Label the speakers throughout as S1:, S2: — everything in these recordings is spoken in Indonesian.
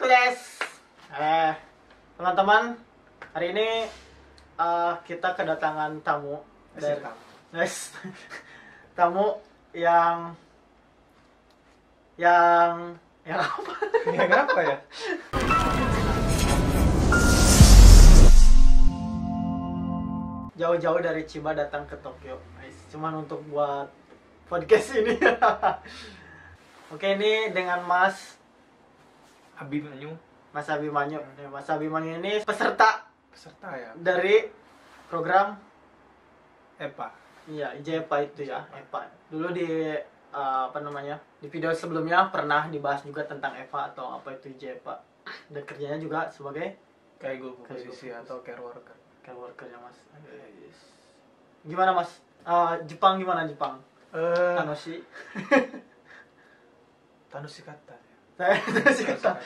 S1: Hercules. Teman-teman, hari ini kita kedatangan tamu dari tamu yang apa?
S2: Yang apa ya?
S1: Jauh-jauh dari Chiba datang ke Tokyo, guys. Cuman untuk buat podcast ini. Oke, ini dengan Mas
S2: Abimanyu.
S1: Mas Abimanyu. Mas Abimanyu ini peserta
S2: Ya.
S1: dari program
S2: EPA.
S1: Iya, IJEPA itu ya, EPA. Dulu di di video sebelumnya pernah dibahas juga tentang EPA atau apa itu IJEPA. Dan kerjanya juga sebagai
S2: Kaigo posisi atau care worker.
S1: care workernya Mas. Gimana Mas? Jepang gimana Jepang? Tanoshi.
S2: Tanushi kata.
S1: Tanoshi kata.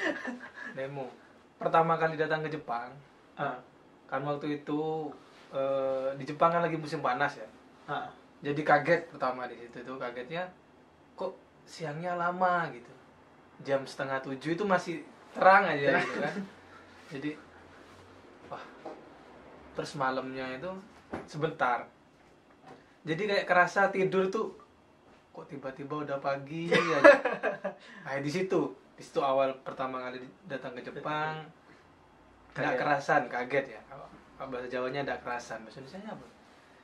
S2: Nemo. Pertama kali datang ke Jepang,
S1: Ah.
S2: kan waktu itu di Jepang kan lagi musim panas ya.
S1: Ah.
S2: Jadi kaget pertama di situ tuh, kagetnya kok siangnya lama gitu. Jam 6:30 itu masih terang aja gitu kan. Jadi wah. Terus malamnya itu sebentar. Jadi kayak kerasa tidur tuh kok tiba-tiba udah pagi aja. Nah, di situ awal pertama kali datang ke Jepang. Nggak kerasan, kaget ya. Bahasa Jawanya nggak kerasan. Bahasa Indonesianya apa?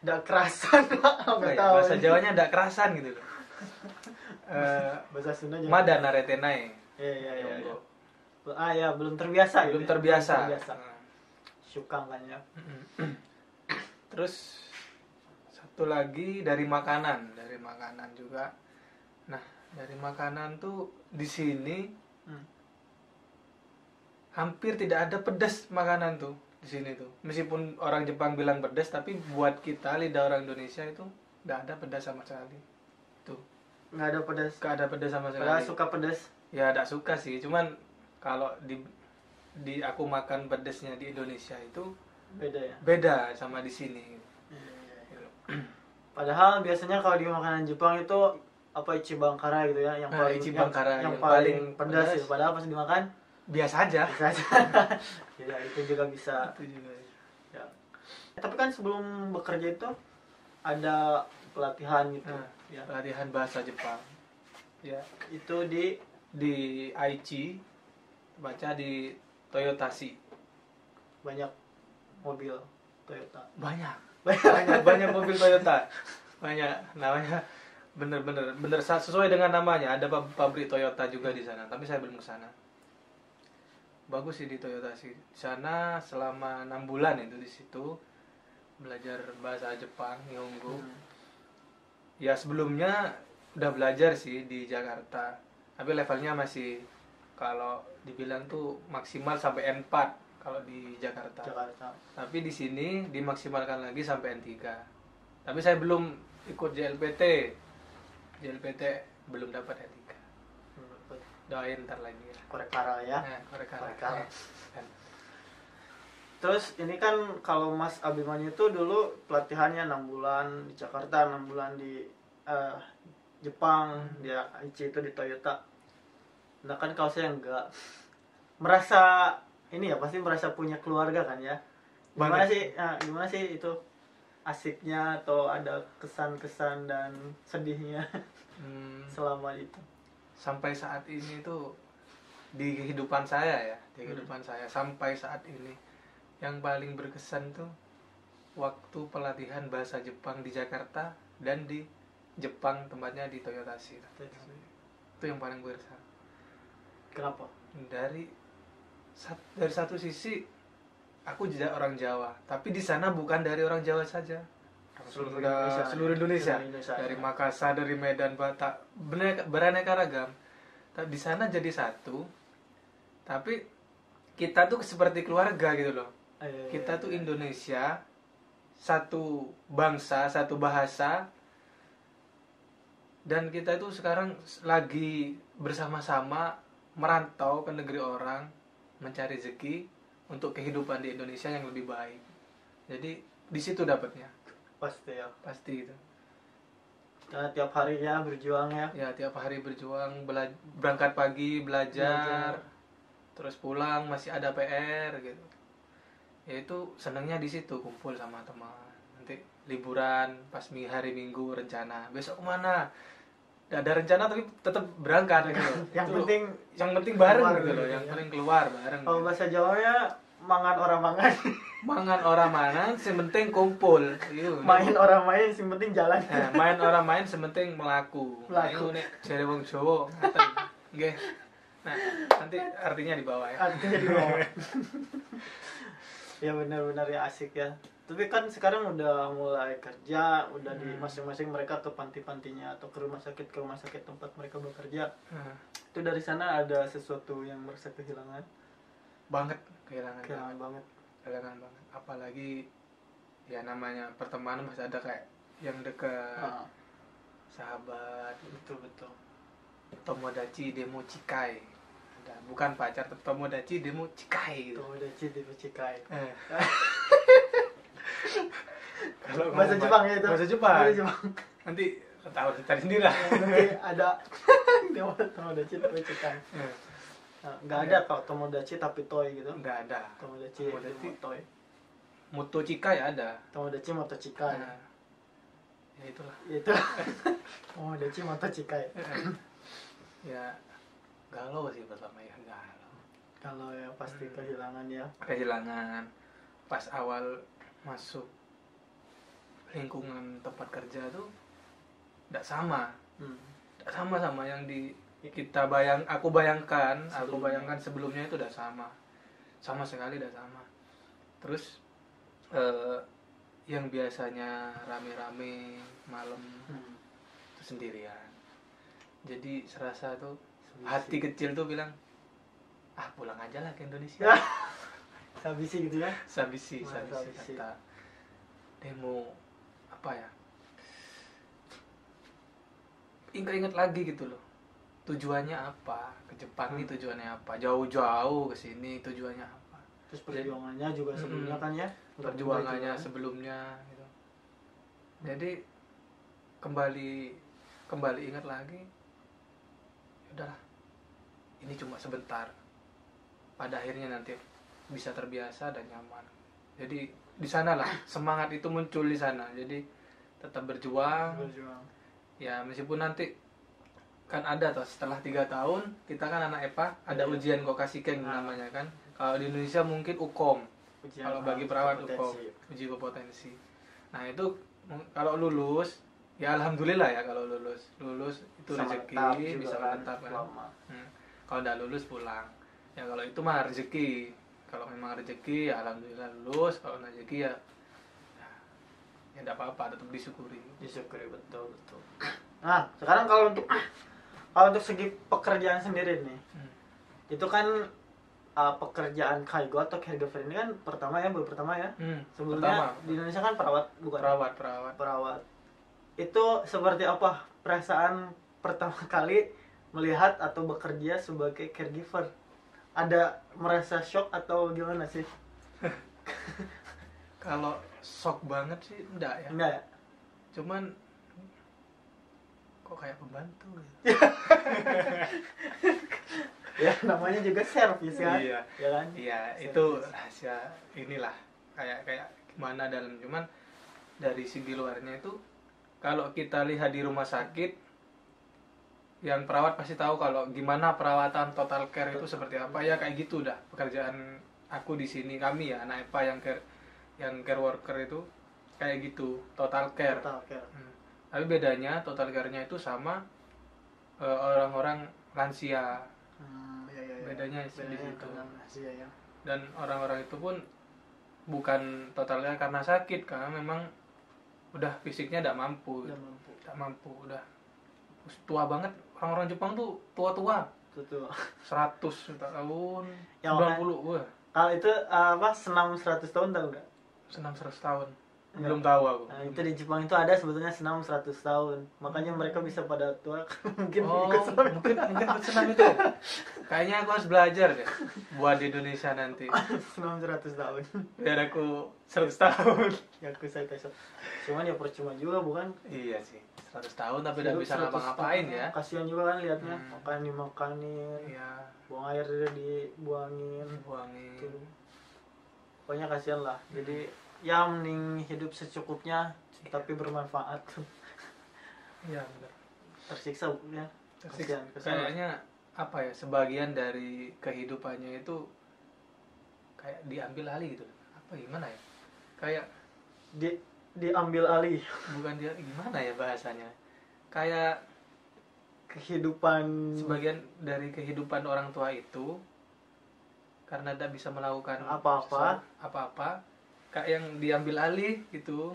S1: Nggak kerasan,
S2: Bahasa Jawanya nggak kerasan gitu loh.
S1: Bahasa Sunda juga.
S2: Mada naretenai.
S1: Iya. Ya, belum terbiasa.
S2: Belum
S1: gitu ya.
S2: terbiasa.
S1: Syukang kan ya.
S2: Terus satu lagi dari makanan juga. Nah, dari makanan tuh di sini hampir tidak ada pedas makanan tuh di sini tuh. Meskipun orang Jepang bilang pedas, tapi buat kita lidah orang Indonesia itu nggak ada pedas sama sekali. Tuh.
S1: Nggak ada pedas.
S2: Nggak ada pedas sama sekali.
S1: Padahal suka pedas.
S2: Ya, nggak suka sih. Cuman kalau di aku makan pedasnya di Indonesia itu
S1: Beda ya.
S2: beda sama di sini.
S1: Iya. Padahal biasanya kalau di makanan Jepang itu apa ichibangkara gitu ya, yang paling
S2: ichibangkara,
S1: yang paling pedas gitu. Padahal pas dimakan
S2: biasa aja.
S1: Ya, itu juga bisa.
S2: Itu juga.
S1: Ya. Tapi kan sebelum bekerja itu ada pelatihan gitu.
S2: Ya. Pelatihan bahasa Jepang. Ya,
S1: Itu di
S2: Aichi, baca di Toyotashi.
S1: banyak mobil Toyota.
S2: Banyak mobil Toyota. Banyak, namanya bener sesuai dengan namanya. Ada pabrik Toyota juga di sana, tapi saya belum ke sana. Bagus sih di Toyotashi. Di sana selama 6 bulan itu di situ belajar bahasa Jepang, Nihongo. Ya sebelumnya udah belajar sih di Jakarta. Tapi levelnya masih, kalau dibilang tuh maksimal sampai N4 kalau di Jakarta. Tapi di sini dimaksimalkan lagi sampai N3. Tapi saya belum ikut JLPT. JLPT belum dapat N3. Doain ntar lagi ya.
S1: Korekara ya.
S2: Korekara.
S1: Terus ini kan kalau Mas Abimanyu itu dulu pelatihannya 6 bulan di Jakarta, 6 bulan di Jepang, dia Aichi itu di Toyota. Nah kan kalau saya enggak merasa ini ya, pasti merasa punya keluarga kan ya. Gimana sih itu asiknya atau ada kesan-kesan dan sedihnya selama itu?
S2: Sampai saat ini tuh di kehidupan saya sampai saat ini yang paling berkesan tuh waktu pelatihan bahasa Jepang di Jakarta dan di Jepang, tempatnya di Toyotashi. Itu yang paling berkesan.
S1: Kenapa?
S2: Dari satu sisi aku juga orang Jawa, tapi di sana bukan dari orang Jawa saja, seluruh Indonesia. Dari Makassar, dari Medan, Batak, beraneka ragam. Di sana jadi satu, tapi kita tuh seperti keluarga gitu loh. Kita tuh Indonesia, satu bangsa, satu bahasa, dan kita itu sekarang lagi bersama-sama merantau ke negeri orang, mencari rezeki untuk kehidupan di Indonesia yang lebih baik. Jadi di situ dapatnya. Pasti itu.
S1: Tiap harinya berjuang ya.
S2: Ya, tiap hari berjuang, berangkat pagi, belajar. terus pulang masih ada PR gitu. Ya itu senangnya di situ, kumpul sama teman. Nanti liburan pas hari Minggu rencana besok kemana, gak ada rencana tapi tetap berangkat gitu. yang penting bareng gitu loh, yang penting keluar bareng.
S1: Kalau bahasa Jawanya mangan orang mangan.
S2: Mangan orang mangan, yang penting kumpul.
S1: Main orang main, yang penting jalan.
S2: Nah, main orang main, yang penting melaku. Itu nih jare wong Jawa ngaten. Nggih. Nah, nanti artinya di bawah ya.
S1: Artinya di bawah. Ya benar-benar ya asik ya. Tapi kan sekarang udah mulai kerja, udah di masing-masing mereka ke panti-pantinya atau ke rumah sakit tempat mereka bekerja. Itu dari sana ada sesuatu yang merasa kehilangan?
S2: Banget, kehilangan
S1: banget.
S2: Apalagi ya namanya pertemanan masih ada kayak yang dekat, sahabat, betul. Tomodachi demo chikai. Ada, bukan pacar, tomodachi demo chikai gitu.
S1: Tomodachi demo chikai.
S2: Kalau
S1: bahasa Jepang ya itu.
S2: Bahasa Jepang. Nanti tahu cari sendiri lah.
S1: Nanti ada tomodachi demo chikai. Nggak ada kalau tomodachi tapi toy gitu.
S2: Nggak ada.
S1: Tomodachi toy.
S2: Moto chikai ada.
S1: Tomodachi moto chikai.
S2: Ya itulah.
S1: Tomodachi moto chikai.
S2: Ya galau sih pertama ya, galau.
S1: Kalau ya pasti kehilangan ya.
S2: Kehilangan. Pas awal masuk lingkungan tempat kerja tuh nggak sama. Nggak sama yang di aku bayangkan sebelumnya itu udah sama sekali udah sama. Terus yang biasanya rame-rame malam itu sendirian, jadi serasa tuh hati kecil tuh bilang pulang aja lah ke Indonesia.
S1: Sabisi gitu ya.
S2: Sabisi kata demo apa ya, ingat lagi gitu loh, tujuannya apa ke Jepang nih, tujuannya apa, jauh-jauh ke sini tujuannya apa.
S1: Terus perjuangannya juga sebelumnya kan ya,
S2: perjuangannya sebelumnya gitu. Jadi kembali ingat lagi, udahlah ini cuma sebentar, pada akhirnya nanti bisa terbiasa dan nyaman. Jadi di sanalah semangat itu muncul di sana. Jadi tetap berjuang. Ya meskipun nanti kan ada toh setelah 3 tahun kita kan anak EPA ada ujian Kokashiken namanya kan. Kalau di Indonesia mungkin UKOM. Kalau bagi perawat UKOM, uji kompetensi. Nah itu kalau lulus ya alhamdulillah ya, kalau lulus itu rezeki bisa menetap kan. Kalau udah lulus pulang. Ya kalau itu mah rezeki. Kalau memang rezeki ya alhamdulillah lulus. Kalau nggak rezeki ya enggak apa-apa, tetap disyukuri.
S1: Betul. Nah, sekarang kalau untuk segi pekerjaan sendiri nih. Itu kan pekerjaan kaigo atau caregiver ini kan baru pertama ya. Sebelumnya di Indonesia kan perawat, bukan? Perawat. Itu seperti apa perasaan pertama kali melihat atau bekerja sebagai caregiver? Ada merasa shock atau gimana sih?
S2: Kalau shock banget sih enggak ya.
S1: Enggak ya?
S2: Cuman kok kayak pembantu gitu.
S1: Ya namanya juga servis kan.
S2: Iya.
S1: Ya kan?
S2: Iya, itu rahasia inilah kayak gimana dalam, cuman dari segi luarnya itu kalau kita lihat di rumah sakit yang perawat pasti tahu kalau gimana perawatan total care itu seperti apa ya, kayak gitu dah pekerjaan aku di sini, kami ya anak EPA yang care worker itu kayak gitu, total care. Tapi bedanya total care-nya itu sama orang-orang lansia. Bedanya di situ.
S1: Ya.
S2: Dan orang-orang itu pun bukan total care karena sakit, karena memang udah fisiknya tidak mampu, udah tua banget. Orang-orang Jepang tuh tua-tua. 100 tahun,
S1: ya,
S2: 90. Wah.
S1: Kalau itu senam 100 tahun tahu enggak?
S2: Senam 100 tahun. Belum tahu aku.
S1: Nah, itu di Jepang itu ada sebetulnya senam 100 tahun. Makanya mereka bisa pada tua mungkin ikut senam.
S2: Mungkin senam itu. Kayaknya aku harus belajar deh buat di Indonesia nanti.
S1: Senam 100 tahun.
S2: Biar aku 100 tahun.
S1: Ya aku saya. Cuman ya percuma juga bukan?
S2: Iya sih. 100 tahun tapi udah
S1: Hidup
S2: bisa
S1: 100
S2: ngapa-ngapain
S1: tahun.
S2: ya.
S1: Kasihan juga kan liatnya,
S2: Hmm.
S1: makan dimakanin,
S2: Iya,
S1: buang air dibuangin.
S2: buangin.
S1: Tuh. Pokoknya kasihan lah. Jadi ya mending hidup secukupnya tapi bermanfaat.
S2: Iya benar.
S1: Tersiksa ya. Kasihan, kasihan.
S2: Kayaknya apa ya, sebagian dari kehidupannya itu kayak diambil alih gitu. Apa gimana ya? Kayak
S1: Diambil alih
S2: bukan dia, gimana ya bahasanya? Kayak
S1: kehidupan
S2: sebagian dari kehidupan orang tua itu karena tidak bisa melakukan apa-apa kayak yang diambil alih gitu.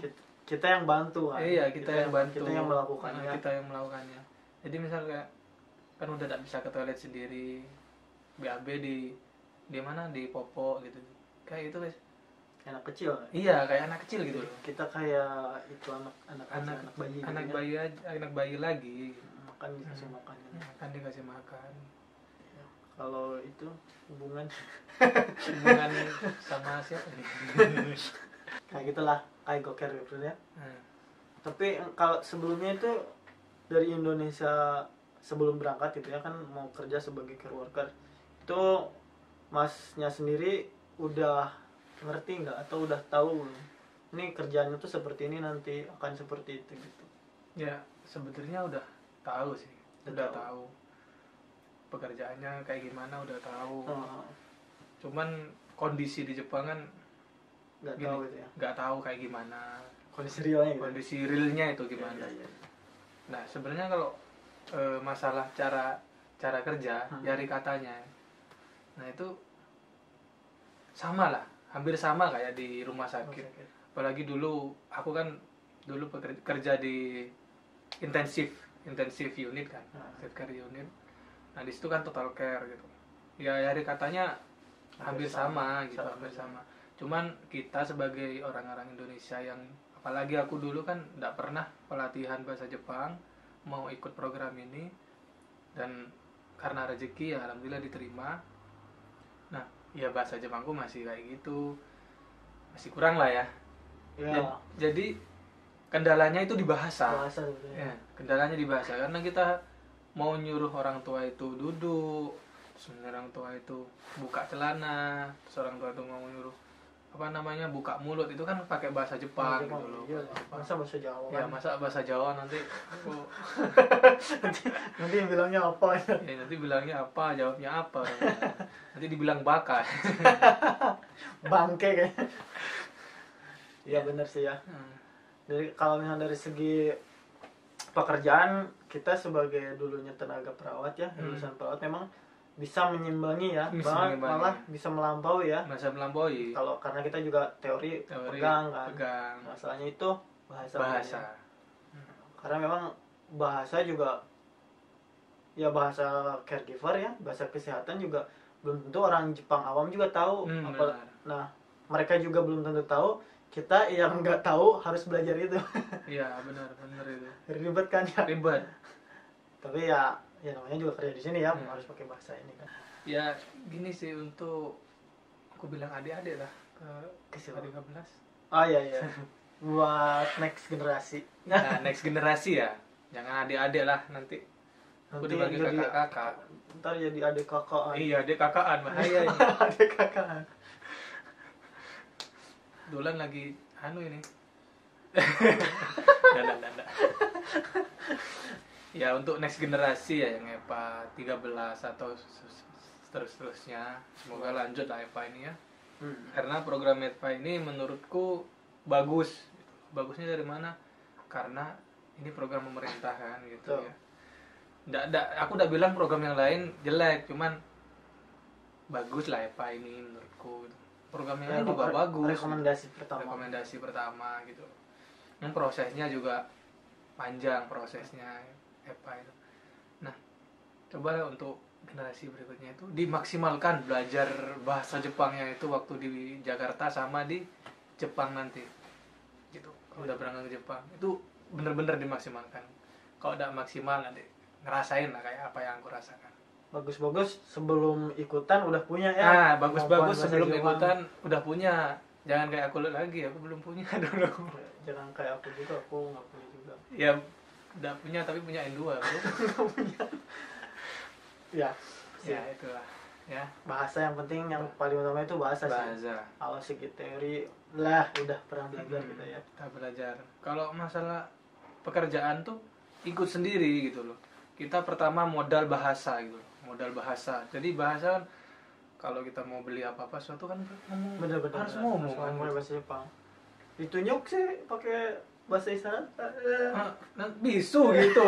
S1: kita yang bantu kan.
S2: Iya, kita yang bantu.
S1: Kita yang melakukannya.
S2: Kita yang melakukannya. Jadi misal kayak kan udah tidak bisa ke toilet sendiri, BAB di mana, di popo gitu. Kayak itu guys.
S1: Anak kecil kan?
S2: Iya, kayak anak kecil gitu loh.
S1: Kita kayak itu anak bayi gitu
S2: anak
S1: ya.
S2: bayi aja, anak bayi lagi.
S1: Makan dikasih makan.
S2: Makan dikasih makan.
S1: Kalau itu hubungan
S2: Sama siapa nih?
S1: kayak gitulah, kayak goker gitu ya.
S2: Hmm.
S1: Tapi kalau sebelumnya itu dari Indonesia sebelum berangkat gitu ya kan mau kerja sebagai care worker, itu masnya sendiri udah ngerti nggak atau udah tahu belum? Ini kerjanya tuh seperti ini, nanti akan seperti itu gitu.
S2: Ya sebetulnya udah tahu sih, udah tahu pekerjaannya kayak gimana, udah tahu. Cuman kondisi di Jepang kan
S1: Nggak tahu gitu ya.
S2: nggak tahu kayak gimana
S1: Kondisi realnya gitu.
S2: kondisi realnya itu gimana.
S1: Ya.
S2: Nah sebenarnya kalau masalah cara kerja dari katanya, nah itu sama lah, hampir sama kayak di rumah sakit. Apalagi dulu aku kan dulu kerja di intensive unit kan, intensive care unit. Nah di situ kan total care gitu. Ya dari katanya hampir sama gitu, hampir sama. Cuman kita sebagai orang-orang Indonesia yang, apalagi aku dulu kan tidak pernah pelatihan bahasa Jepang, mau ikut program ini, dan karena rezeki ya alhamdulillah diterima. Nah ya bahasa Jepangku masih kayak gitu, masih kurang lah ya. Jadi kendalanya itu di bahasa
S1: ya.
S2: Kendalanya di bahasa, karena kita mau nyuruh orang tua itu duduk, terus orang tua itu buka celana, terus orang tua itu mau nyuruh buka mulut, itu kan pakai bahasa Jepang gitu loh.
S1: Iya. Masa bahasa Jawa
S2: Ya
S1: kan?
S2: masa bahasa Jawa nanti
S1: nanti bilangnya apa ya?
S2: ya nanti bilangnya apa, jawabnya apa, nanti dibilang baka.
S1: Bangke kayaknya. Iya benar sih ya. Dari kalau misalnya dari segi pekerjaan, kita sebagai dulunya tenaga perawat ya, lulusan perawat memang bisa menyimbangi ya, malah bisa melampaui ya.
S2: Bisa melampaui.
S1: Kalau karena kita juga teori pegang kan. Masalahnya itu bahasa. Karena memang bahasa juga ya, bahasa caregiver ya, bahasa kesehatan juga belum tentu orang Jepang awam juga tahu. Nah, mereka juga belum tentu tahu. Kita yang nggak tahu harus belajar itu.
S2: Iya benar itu.
S1: Ribet kan ya.
S2: Ribet.
S1: Tapi ya namanya juga kerja di sini ya, harus pakai bahasa ini kan.
S2: Ya gini sih, untuk aku bilang adik-adik lah ke 13.
S1: Oh iya. Buat next generasi.
S2: Nah next generasi ya, jangan adik-adik lah, nanti aku dibagi kakak-kakak.
S1: Ntar jadi adik kakak.
S2: Iya, adik kakaan bahaya ini.
S1: Adik kakak.
S2: Dolan lagi ini. Danda. Ya untuk next generasi ya, yang EPA 13 atau terus-terusnya, semoga lanjut lah EPA ini ya. Karena program EPA ini menurutku bagus. Bagusnya dari mana? Karena ini program pemerintah kan gitu ya. Aku udah bilang program yang lain jelek, cuman bagus lah EPA ini menurutku. Programnya juga bagus. Rekomendasi pertama gitu. Yang prosesnya juga panjang, prosesnya EPA itu. Nah, coba untuk generasi berikutnya itu dimaksimalkan belajar bahasa Jepangnya itu waktu di Jakarta sama di Jepang nanti. Gitu. Kalau udah berangkat ke Jepang, itu bener-bener dimaksimalkan. Kalau udah maksimal nanti ngerasain lah kayak apa yang aku rasakan.
S1: Bagus-bagus sebelum ikutan udah punya ya.
S2: Nah, bagus-bagus sebelum ikutan udah punya. Jangan kayak aku lagi, aku belum punya dulu.
S1: Jangan kayak aku juga, aku nggak punya juga.
S2: Ya Nggak punya tapi punya N2 bro.
S1: Ya,
S2: Ya itulah ya,
S1: bahasa yang penting, yang paling utama itu bahasa, sih.
S2: bahasa.
S1: Kalau segi teori lah udah pernah belajar kita ya.
S2: Kita belajar. Kalau masalah pekerjaan tuh ikut sendiri gitu loh. Kita pertama modal bahasa gitu, modal bahasa. Jadi bahasa kan kalau kita mau beli apa-apa suatu kan ngomong,
S1: Bener-bener
S2: harus ngomong kan.
S1: ngomong bahasa Jepang. Ditunjuk sih pakai bahasa isyarat.
S2: Bisu gitu.